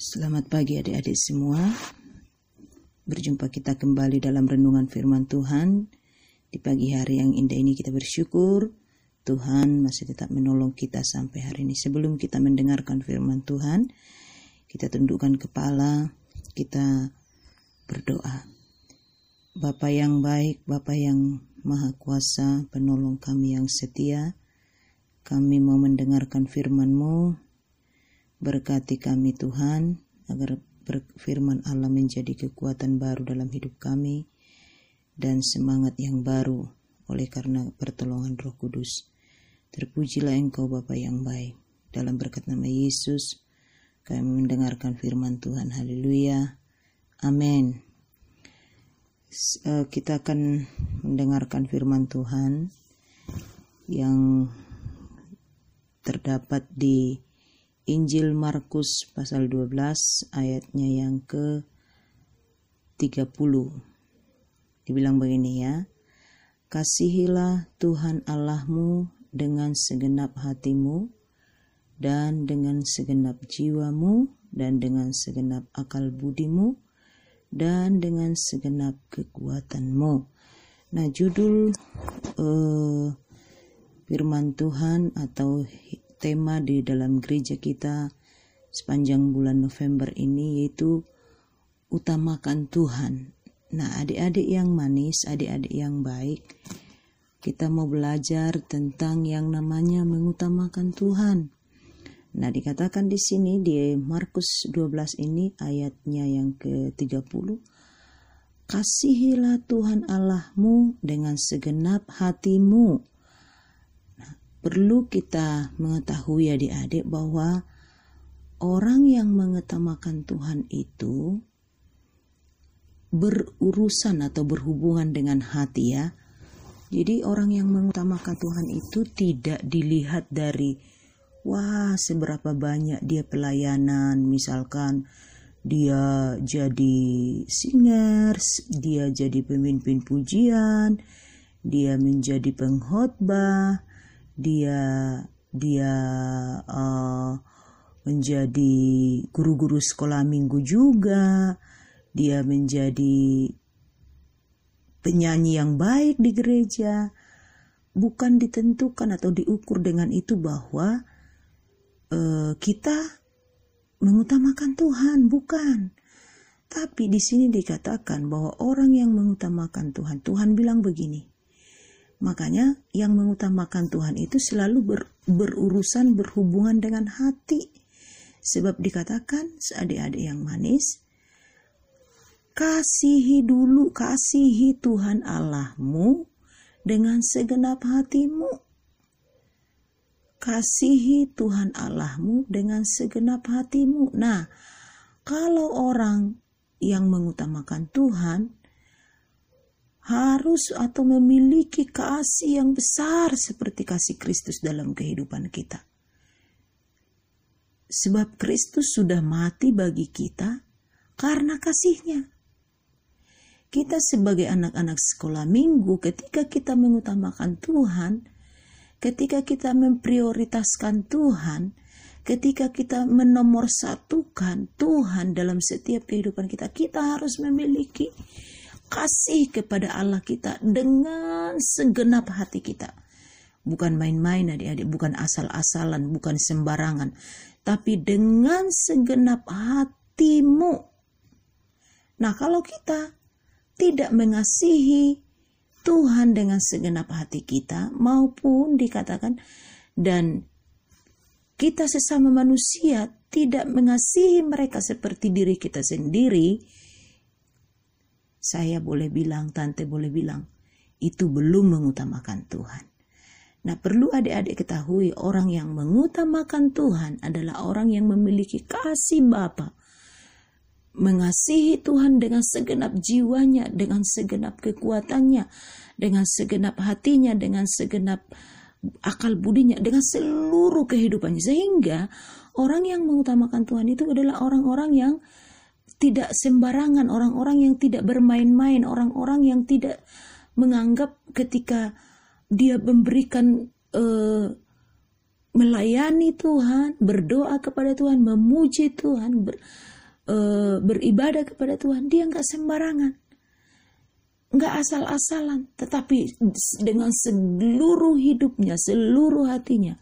Selamat pagi adik-adik semua. Berjumpa kita kembali dalam renungan firman Tuhan. Di pagi hari yang indah ini kita bersyukur Tuhan masih tetap menolong kita sampai hari ini. Sebelum kita mendengarkan firman Tuhan, kita tundukkan kepala, kita berdoa. Bapa yang baik, Bapa yang maha kuasa, penolong kami yang setia, kami mau mendengarkan firman-Mu. Berkati kami Tuhan, agar firman Allah menjadi kekuatan baru dalam hidup kami dan semangat yang baru oleh karena pertolongan Roh Kudus. Terpujilah Engkau Bapa yang baik. Dalam berkat nama Yesus kami mendengarkan firman Tuhan. Haleluya. Amin. Kita akan mendengarkan firman Tuhan yang terdapat di Injil Markus pasal 12 ayatnya yang ke-30. Dibilang begini ya. Kasihilah Tuhan Allahmu dengan segenap hatimu dan dengan segenap jiwamu dan dengan segenap akal budimu dan dengan segenap kekuatanmu. Nah, judul firman Tuhan atau tema di dalam gereja kita sepanjang bulan November ini yaitu utamakan Tuhan. Nah, adik-adik yang manis, adik-adik yang baik, kita mau belajar tentang yang namanya mengutamakan Tuhan. Nah, dikatakan di sini di Markus 12 ini ayatnya yang ke-30, kasihilah Tuhan Allahmu dengan segenap hatimu. Perlu kita mengetahui adik-adik bahwa orang yang mengutamakan Tuhan itu berurusan atau berhubungan dengan hati ya. Jadi orang yang mengutamakan Tuhan itu tidak dilihat dari seberapa banyak dia pelayanan, misalkan dia jadi singers, dia jadi pemimpin pujian, dia menjadi pengkhotbah, dia menjadi guru-guru sekolah minggu juga, dia menjadi penyanyi yang baik di gereja. Bukan ditentukan atau diukur dengan itu bahwa kita mengutamakan Tuhan, bukan. Tapi di sini dikatakan bahwa orang yang mengutamakan Tuhan, Tuhan bilang begini. Makanya yang mengutamakan Tuhan itu selalu berurusan berhubungan dengan hati. Sebab dikatakan adik-adik yang manis, kasihi Tuhan Allahmu dengan segenap hatimu. Kasihi Tuhan Allahmu dengan segenap hatimu. Nah, kalau orang yang mengutamakan Tuhan harus atau memiliki kasih yang besar seperti kasih Kristus dalam kehidupan kita. Sebab Kristus sudah mati bagi kita karena kasih-Nya. Kita sebagai anak-anak sekolah minggu, ketika kita mengutamakan Tuhan, ketika kita memprioritaskan Tuhan, ketika kita menomorsatukan Tuhan dalam setiap kehidupan kita, kita harus memiliki kasih kepada Allah kita dengan segenap hati kita. Bukan main-main adik-adik, bukan asal-asalan, bukan sembarangan. Tapi dengan segenap hatimu. Nah, kalau kita tidak mengasihi Tuhan dengan segenap hati kita, maupun dikatakan, dan kita sesama manusia tidak mengasihi mereka seperti diri kita sendiri, saya boleh bilang, tante boleh bilang, itu belum mengutamakan Tuhan. Nah, perlu adik-adik ketahui, orang yang mengutamakan Tuhan adalah orang yang memiliki kasih Bapa. Mengasihi Tuhan dengan segenap jiwanya, dengan segenap kekuatannya, dengan segenap hatinya, dengan segenap akal budinya, dengan seluruh kehidupannya. Sehingga orang yang mengutamakan Tuhan itu adalah orang-orang yang tidak sembarangan, orang-orang yang tidak bermain-main, orang-orang yang tidak menganggap ketika dia memberikan melayani Tuhan, berdoa kepada Tuhan, memuji Tuhan, beribadah kepada Tuhan, dia nggak sembarangan, nggak asal-asalan, tetapi dengan seluruh hidupnya, seluruh hatinya,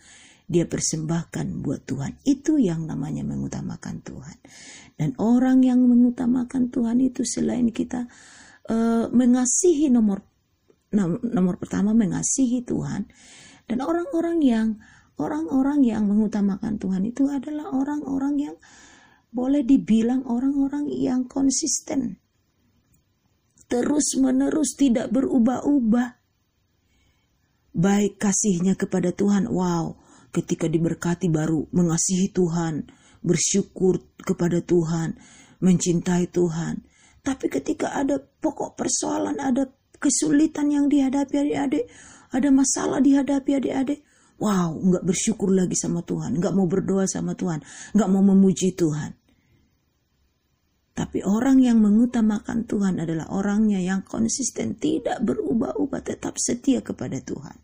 dia persembahkan buat Tuhan. Itu yang namanya mengutamakan Tuhan. Dan orang yang mengutamakan Tuhan itu selain kita mengasihi nomor pertama, mengasihi Tuhan. Dan orang-orang yang mengutamakan Tuhan itu adalah orang-orang yang boleh dibilang orang-orang yang konsisten, terus menerus, tidak berubah-ubah. Baik kasihnya kepada Tuhan, wow, ketika diberkati baru mengasihi Tuhan, bersyukur kepada Tuhan, mencintai Tuhan. Tapi ketika ada pokok persoalan, ada kesulitan yang dihadapi adik-adik, ada masalah dihadapi adik-adik, wow, nggak bersyukur lagi sama Tuhan, nggak mau berdoa sama Tuhan, nggak mau memuji Tuhan. Tapi orang yang mengutamakan Tuhan adalah orangnya yang konsisten, tidak berubah-ubah, tetap setia kepada Tuhan.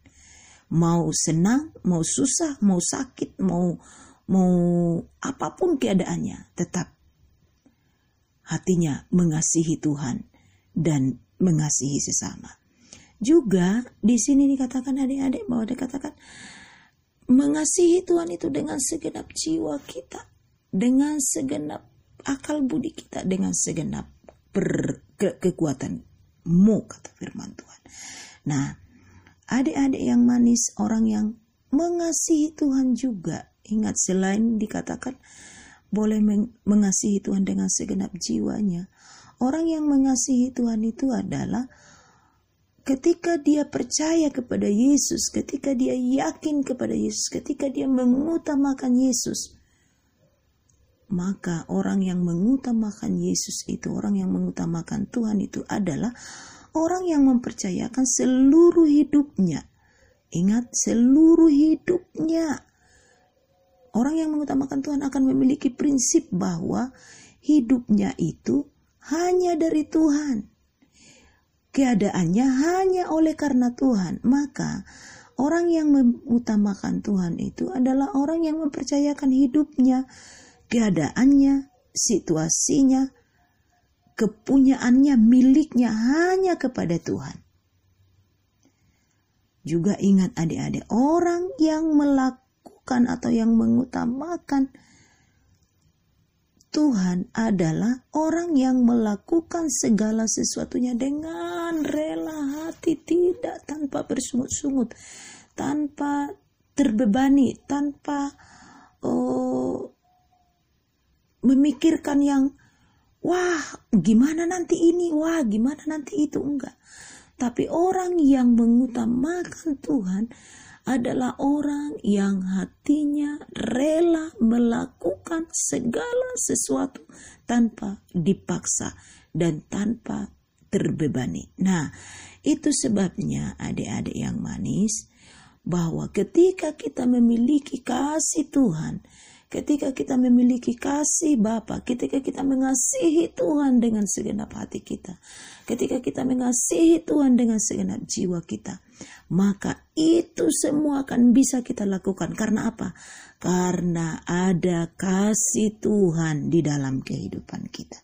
Mau senang, mau susah, mau sakit, mau apapun keadaannya, tetap hatinya mengasihi Tuhan dan mengasihi sesama. Juga di sini dikatakan adik-adik bahwa dikatakan mengasihi Tuhan itu dengan segenap jiwa kita, dengan segenap akal budi kita, dengan segenap kekuatanmu, kata firman Tuhan. Nah, adik-adik yang manis, orang yang mengasihi Tuhan juga, ingat selain dikatakan boleh mengasihi Tuhan dengan segenap jiwanya, orang yang mengasihi Tuhan itu adalah ketika dia percaya kepada Yesus, ketika dia yakin kepada Yesus, ketika dia mengutamakan Yesus, maka orang yang mengutamakan Yesus itu, orang yang mengutamakan Tuhan itu adalah orang yang mempercayakan seluruh hidupnya. Ingat, seluruh hidupnya. Orang yang mengutamakan Tuhan akan memiliki prinsip bahwa hidupnya itu hanya dari Tuhan. Keadaannya hanya oleh karena Tuhan. Maka orang yang mengutamakan Tuhan itu adalah orang yang mempercayakan hidupnya, keadaannya, situasinya, kepunyaannya, miliknya hanya kepada Tuhan. Juga ingat adik-adik, orang yang melakukan atau yang mengutamakan Tuhan adalah orang yang melakukan segala sesuatunya dengan rela hati, tidak tanpa bersungut-sungut, tanpa terbebani, tanpa memikirkan yang wah gimana nanti ini, wah gimana nanti itu, enggak. Tapi orang yang mengutamakan Tuhan adalah orang yang hatinya rela melakukan segala sesuatu tanpa dipaksa dan tanpa terbebani. Nah, itu sebabnya adik-adik yang manis, bahwa ketika kita memiliki kasih Tuhan, ketika kita memiliki kasih Bapa, ketika kita mengasihi Tuhan dengan segenap hati kita, ketika kita mengasihi Tuhan dengan segenap jiwa kita, maka itu semua akan bisa kita lakukan. Karena apa? Karena ada kasih Tuhan di dalam kehidupan kita.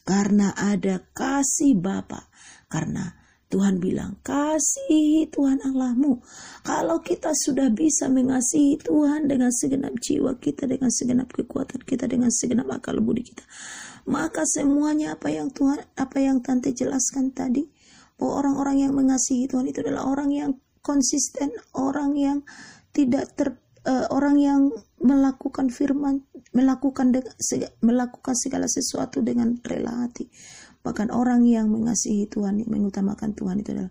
Karena ada kasih Bapa. Karena Tuhan bilang, kasihi Tuhan Allahmu. Kalau kita sudah bisa mengasihi Tuhan dengan segenap jiwa kita, dengan segenap kekuatan kita, dengan segenap akal budi kita, maka semuanya apa yang Tante jelaskan tadi, bahwa orang-orang yang mengasihi Tuhan itu adalah orang yang konsisten, orang yang tidak orang yang melakukan firman, melakukan segala sesuatu dengan rela hati. Bahkan orang yang mengasihi Tuhan, yang mengutamakan Tuhan itu adalah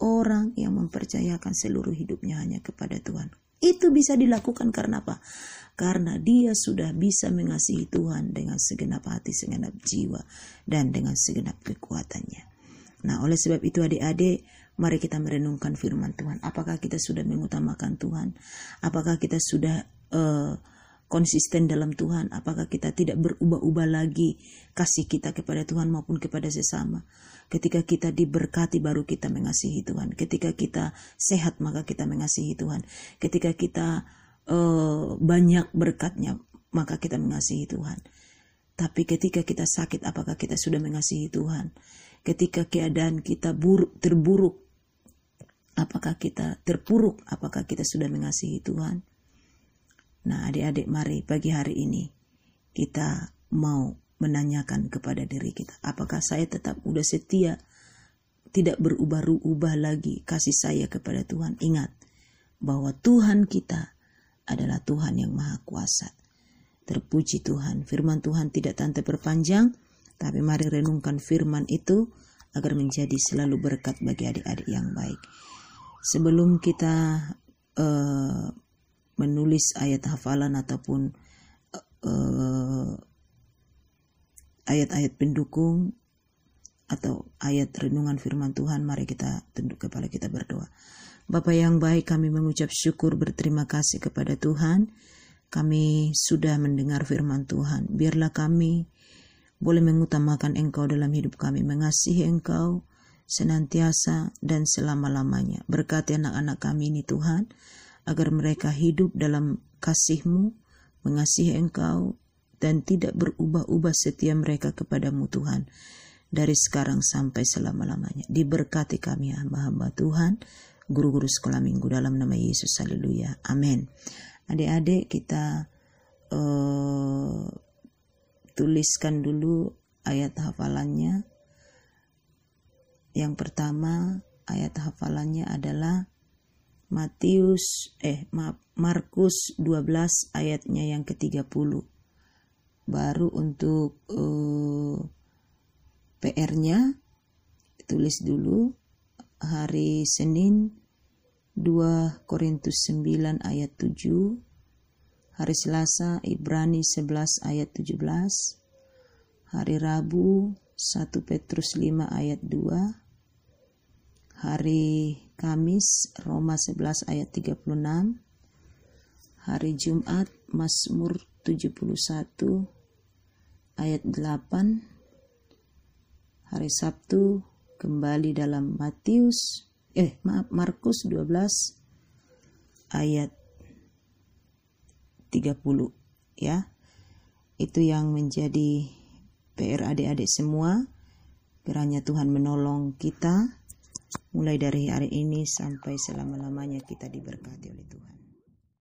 orang yang mempercayakan seluruh hidupnya hanya kepada Tuhan. Itu bisa dilakukan karena apa? Karena dia sudah bisa mengasihi Tuhan dengan segenap hati, segenap jiwa, dan dengan segenap kekuatannya. Nah, oleh sebab itu adik-adik, mari kita merenungkan firman Tuhan. Apakah kita sudah mengutamakan Tuhan? Apakah kita sudah konsisten dalam Tuhan? Apakah kita tidak berubah-ubah lagi kasih kita kepada Tuhan maupun kepada sesama? Ketika kita diberkati baru kita mengasihi Tuhan. Ketika kita sehat maka kita mengasihi Tuhan. Ketika kita banyak berkatnya maka kita mengasihi Tuhan. Tapi ketika kita sakit apakah kita sudah mengasihi Tuhan? Ketika keadaan kita terburuk, apakah kita terpuruk? Apakah kita sudah mengasihi Tuhan? Nah, adik-adik, mari pagi hari ini kita mau menanyakan kepada diri kita, apakah saya tetap udah setia, tidak berubah-ubah lagi kasih saya kepada Tuhan? Ingat bahwa Tuhan kita adalah Tuhan yang Maha Kuasa. Terpuji Tuhan. Firman Tuhan tidak tanpa berpanjang, tapi mari renungkan firman itu agar menjadi selalu berkat bagi adik-adik yang baik. Sebelum kita menulis ayat hafalan ataupun ayat-ayat pendukung atau ayat renungan firman Tuhan, mari kita tunduk kepala kita berdoa. Bapa yang baik, kami mengucap syukur berterima kasih kepada Tuhan. Kami sudah mendengar firman Tuhan. Biarlah kami boleh mengutamakan Engkau dalam hidup kami, mengasihi Engkau senantiasa dan selama-lamanya. Berkati anak-anak kami ini Tuhan, agar mereka hidup dalam kasih-Mu, mengasihi Engkau, dan tidak berubah-ubah setia mereka kepadamu Tuhan, dari sekarang sampai selama-lamanya. Diberkati kami hamba-hamba Tuhan, guru-guru sekolah minggu, dalam nama Yesus, haleluya, amin. Adik-adik, kita tuliskan dulu ayat hafalannya. Yang pertama, ayat hafalannya adalah Markus 12 ayatnya yang ke-30. Baru untuk PR-nya tulis dulu hari Senin 2 Korintus 9 ayat 7, hari Selasa Ibrani 11 ayat 17, hari Rabu 1 Petrus 5 ayat 2, hari Kamis Roma 11 ayat 36, hari Jumat Mazmur 71 ayat 8, hari Sabtu kembali dalam Markus 12 ayat 30 ya. Itu yang menjadi PR adik-adik semua. Kiranya Tuhan menolong kita mulai dari hari ini sampai selama-lamanya kita diberkati oleh Tuhan.